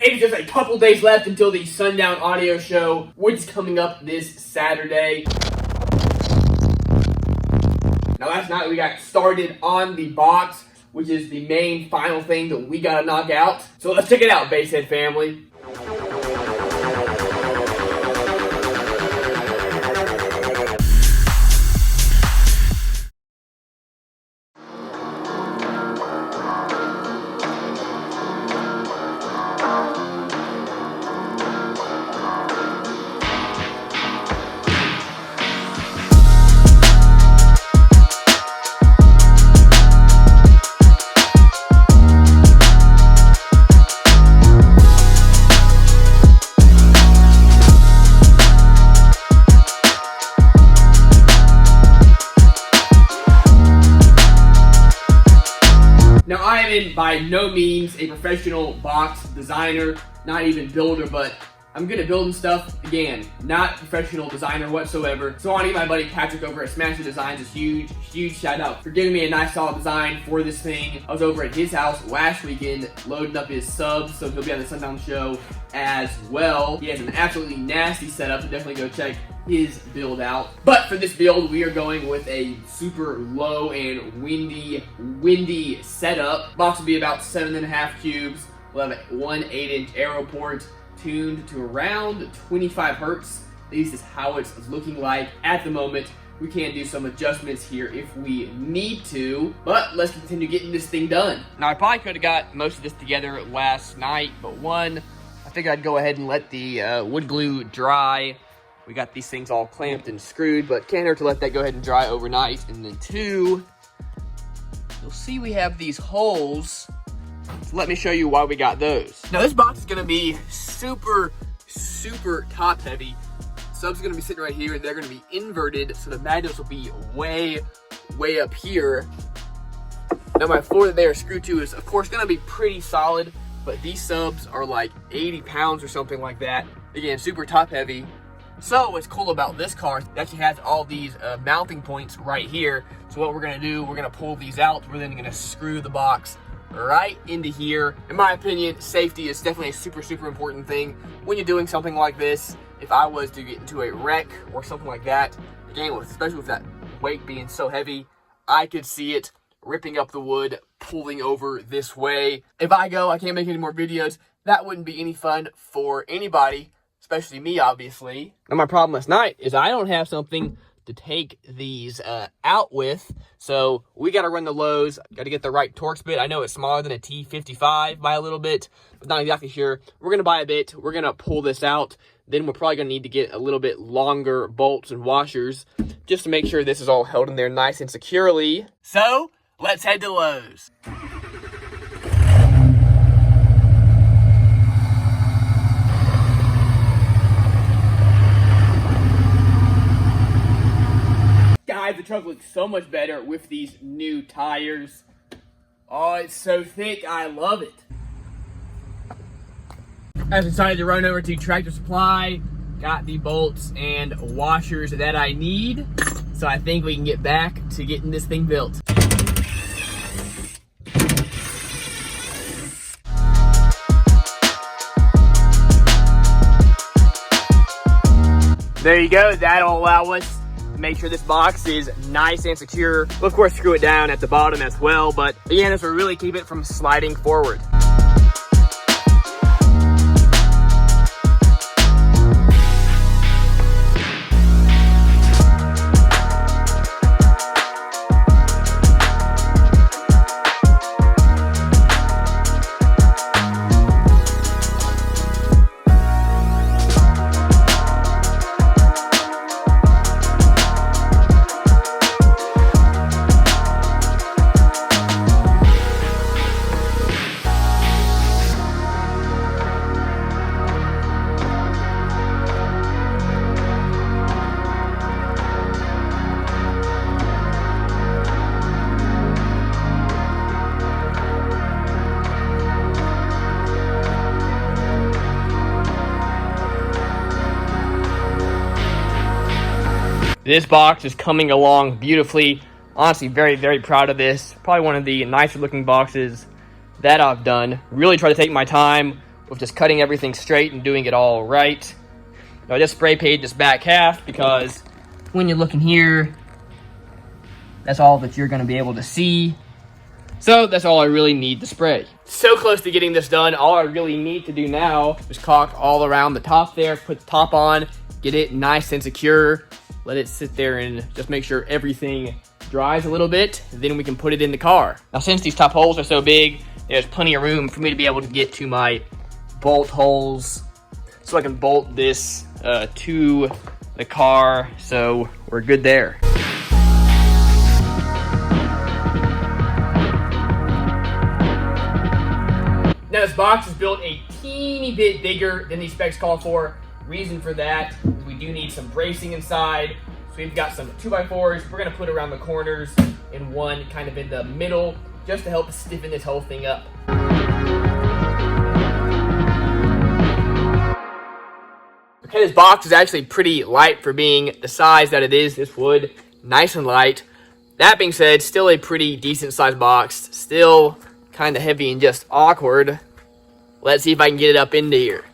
It's just a couple days left until the Sundown Audio Show, which is coming up this Saturday. Now last night we got started on the box, which is the main final thing that we gotta knock out. So let's check it out, Basshead family. Now, I am by no means a professional box designer, not even builder, but I'm good at building stuff. Again, not professional designer whatsoever. So I want to give my buddy Patrick over at Smasher Designs a huge shout out for giving me a nice solid design for this thing. I was over at his house last weekend loading up his subs, so he'll be on the Sundown Show as well. He has an absolutely nasty setup, so definitely go check his build out. But for this build, we are going with a super low and windy setup. Box will be about 7.5 cubes. We'll have one 8-inch aero port tuned to around 25 hertz. At least is how it's looking like at the moment. We can do some adjustments here if we need to, but let's continue getting this thing done. Now, I probably could have got most of this together last night, but one, I figured I'd go ahead and let the wood glue dry. We got these things all clamped and screwed, but can't hurt to let that go ahead and dry overnight. And then two, you'll see we have these holes. So let me show you why we got those. Now this box is gonna be super top heavy. Subs are gonna be sitting right here. They're gonna be inverted, so the magnets will be way up here. Now my floor that they are screwed to is of course gonna be pretty solid, but these subs are like 80 pounds or something like that. Again, super top heavy. So what's cool about this car, it actually has all these mounting points right here. So what we're gonna do, we're gonna pull these out. We're then gonna screw the box right into here. In my opinion, safety is definitely a super important thing when you're doing something like this. If I was to get into a wreck or something like that, again, especially with that weight being so heavy, I could see it ripping up the wood, pulling over this way. If I can't make any more videos, that wouldn't be any fun for anybody, especially me, obviously. Now, my problem last night is I don't have something to take these out with, so we got to run the lows. Got to get the right Torx bit. I know it's smaller than a T55 by a little bit, but not exactly sure. We're going to buy a bit. We're going to pull this out. Then we're probably going to need to get a little bit longer bolts and washers just to make sure this is all held in there nice and securely. So, let's head to Lowe's. Guys, the truck looks so much better with these new tires. Oh, it's so thick. I love it. I decided to run over to Tractor Supply. Got the bolts and washers that I need. So I think we can get back to getting this thing built. There you go. That'll allow us make sure this box is nice and secure. We'll of course screw it down at the bottom as well, but again, this will really keep it from sliding forward. This box is coming along beautifully. Honestly, very proud of this. Probably one of the nicer looking boxes that I've done. Really try to take my time with just cutting everything straight and doing it all right. Now I just spray painted this back half because when you're looking here, that's all that you're going to be able to see. So that's all I really need to spray. So close to getting this done. All I really need to do now is caulk all around the top there, put the top on, get it nice and secure, let it sit there and just make sure everything dries a little bit, then we can put it in the car. Now since these top holes are so big, there's plenty of room for me to be able to get to my bolt holes so I can bolt this to the car, so we're good there. Now this box is built a teeny bit bigger than these specs call for. Reason for that, we do need some bracing inside. So we've got some 2x4s. We're gonna put around the corners and one kind of in the middle just to help stiffen this whole thing up. Okay, this box is actually pretty light for being the size that it is. This wood, nice and light. That being said, still a pretty decent sized box. Still kind of heavy and just awkward. Let's see if I can get it up into here.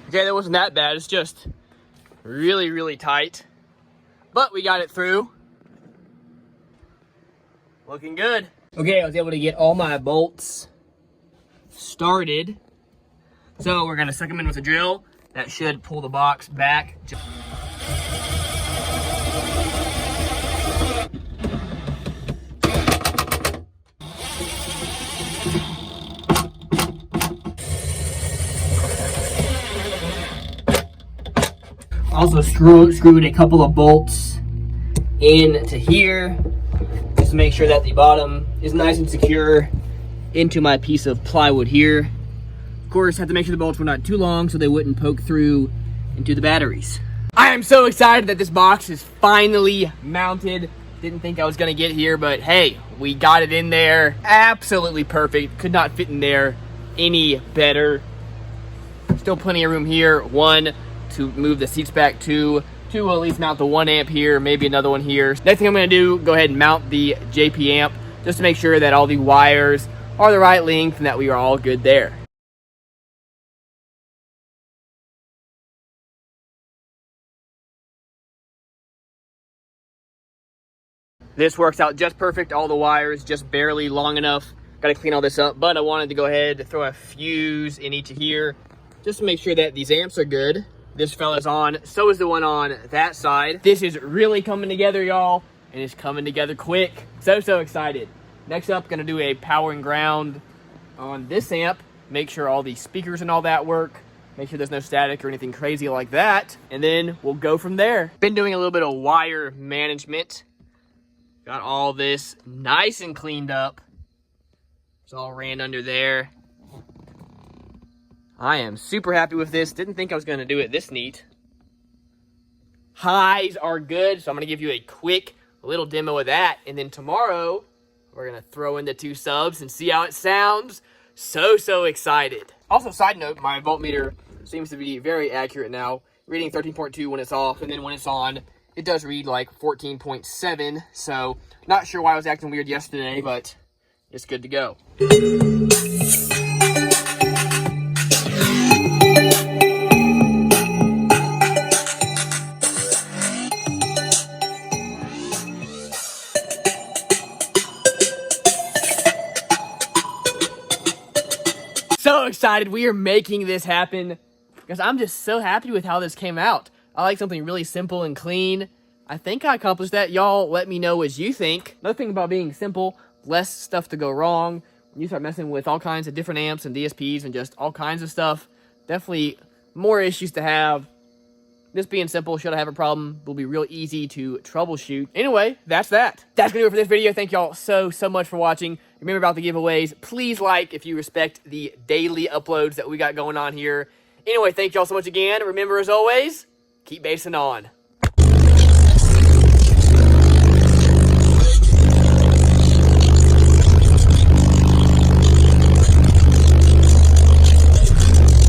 Okay, that wasn't that bad. It's just really, really tight. But we got it through. Looking good. Okay, I was able to get all my bolts started. So we're gonna suck them in with a drill. That should pull the box back. Also screwed a couple of bolts into here just to make sure that the bottom is nice and secure into my piece of plywood here. Of course, have to make sure the bolts were not too long so they wouldn't poke through into the batteries. I am so excited that this box is finally mounted. Didn't think I was gonna get here, but hey, we got it in there. Absolutely perfect. Could not fit in there any better. Still plenty of room here. One, to move the seats back to. Two, will at least mount the 1 amp here, maybe another one here. Next thing I'm gonna do, go ahead and mount the JP amp just to make sure that all the wires are the right length and that we are all good there. This works out just perfect. All the wires just barely long enough. Got to clean all this up, but I wanted to go ahead and throw a fuse in each of here just to make sure that these amps are good. This fella's on, so is the one on that side. This is really coming together, y'all, and it's coming together quick. So excited. Next up, gonna do a power and ground on this amp. Make sure all the speakers and all that work. Make sure there's no static or anything crazy like that. And then we'll go from there. Been doing a little bit of wire management. Got all this nice and cleaned up. It's all ran under there. I am super happy with this. Didn't think I was going to do it this neat. Highs are good, so I'm going to give you a quick little demo of that. And then tomorrow, we're going to throw in the 2 subs and see how it sounds. So excited. Also, side note, my voltmeter seems to be very accurate now. Reading 13.2 when it's off, and then when it's on, it does read like 14.7. So, not sure why I was acting weird yesterday, but it's good to go. So excited. We are making this happen because I'm just so happy with how this came out. I like something really simple and clean. I think I accomplished that. Y'all let me know what you think. Another thing about being simple, less stuff to go wrong. When you start messing with all kinds of different amps and DSPs and just all kinds of stuff, definitely more issues to have. This being simple, should I have a problem, will be real easy to troubleshoot. Anyway, that's that. That's gonna do it for this video. Thank y'all so much for watching. Remember about the giveaways. Please like if you respect the daily uploads that we got going on here. Anyway, thank y'all so much again. Remember, as always, keep basing on.